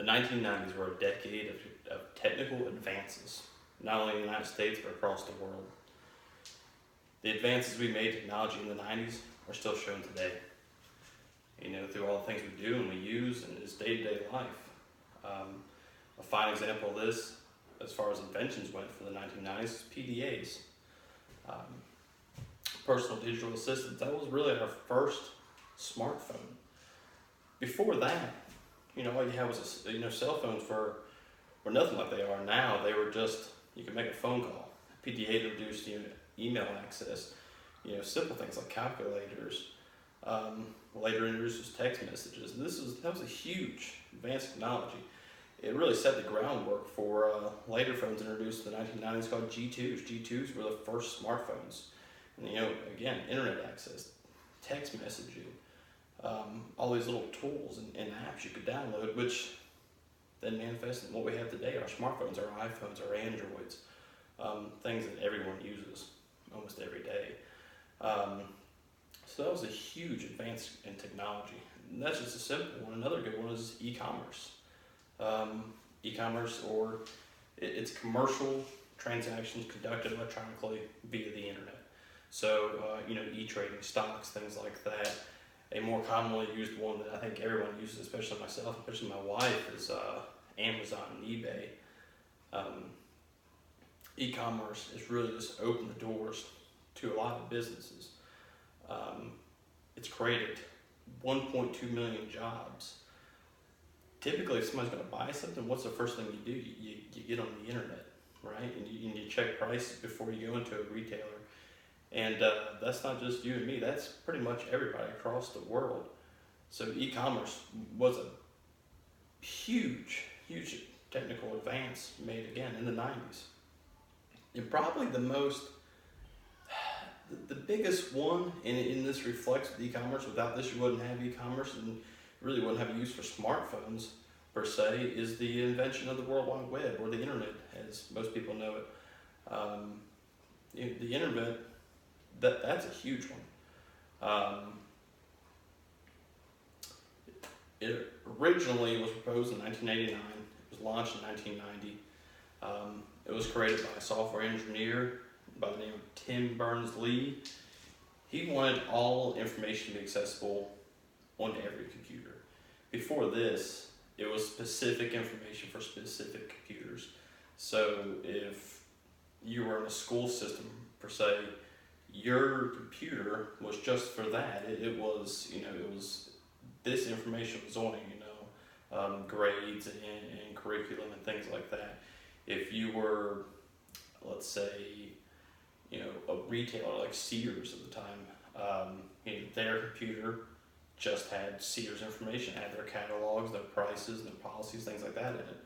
1990s were a decade of technical advances, not only in the United States, but across the world. The advances we made in technology in the 90s are still shown today. Through all the things we do and we use in this day-to-day life. A fine example of this, as far as inventions went for the 1990s, is PDAs. Personal digital assistants. That was really our first smartphone. Before that, all you had was cell phones were nothing like they are now. They were just, you could make a phone call. PDA introduced email access, simple things like calculators. Later introduced text messages. And that was a huge advanced technology. It really set the groundwork for later phones introduced in the 1990s called G2s. G2s were the first smartphones. And again, internet access, text messaging, all these little tools and apps you could download, which then manifest in what we have today, our smartphones, our iPhones, our Androids, things that everyone uses almost every day. So that was a huge advance in technology. And that's just a simple one. Another good one is e-commerce. E-commerce, or it's commercial transactions conducted electronically via the internet. So, e-trading, stocks, things like that. A more commonly used one that I think everyone uses, especially myself, especially my wife, is Amazon and eBay. E-commerce has really just opened the doors to a lot of businesses. It's created 1.2 million jobs. Typically, if somebody's going to buy something, what's the first thing you do? You get on the internet, right? And you check prices before you go into a retailer. And that's not just you and me, that's pretty much everybody across the world. So e-commerce was a huge technical advance made again in the 90s. And probably the biggest one, and this reflects with e-commerce, without this you wouldn't have e-commerce and really wouldn't have a use for smartphones per se, is the invention of the World Wide Web, or the internet as most people know it. The internet, that's a huge one. It originally was proposed in 1989. It was launched in 1990. It was created by a software engineer by the name of Tim Berners-Lee. He wanted all information to be accessible on every computer. Before this, it was specific information for specific computers. So if you were in a school system per se, your computer was just for that. It was this information was on it, grades and curriculum and things like that. If you were, let's say, a retailer like Sears at the time, their computer just had Sears information, had their catalogs, their prices, their policies, things like that in it.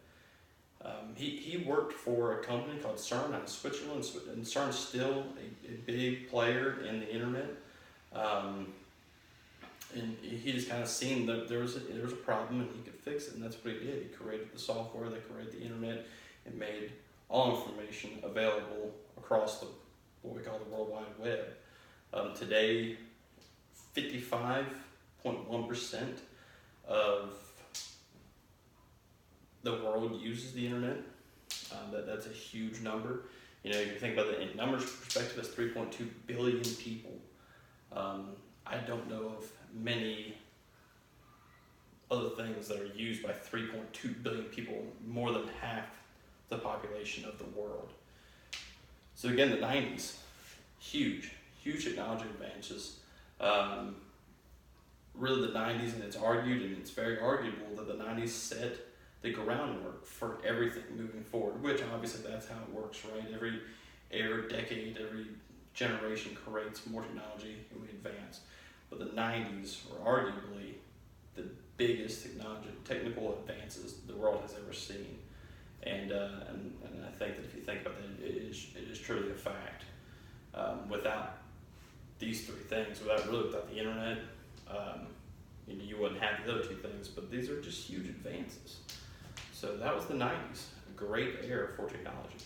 He worked for a company called CERN out of Switzerland, and CERN's still a big player in the internet. And he just kind of seen that there was a problem and he could fix it, and that's what he did. He created the software that created the internet and made all information available across what we call the World Wide Web. Today, 55.1% of the world uses the internet. That's a huge number. You think about it in numbers perspective, that's 3.2 billion people. I don't know of many other things that are used by 3.2 billion people, more than half the population of the world. So again, the 90s, huge technology advances. Really the 90s, and it's argued, and it's very arguable that the 90s set the groundwork for everything moving forward, which obviously that's how it works, right? Every decade, every generation creates more technology and we advance. But the 90s were arguably the biggest technical advances the world has ever seen. And I think that if you think about it, it is truly a fact. Without these three things, without the internet, you wouldn't have the other two things, but these are just huge advances. So that was the 90s, a great era for technology.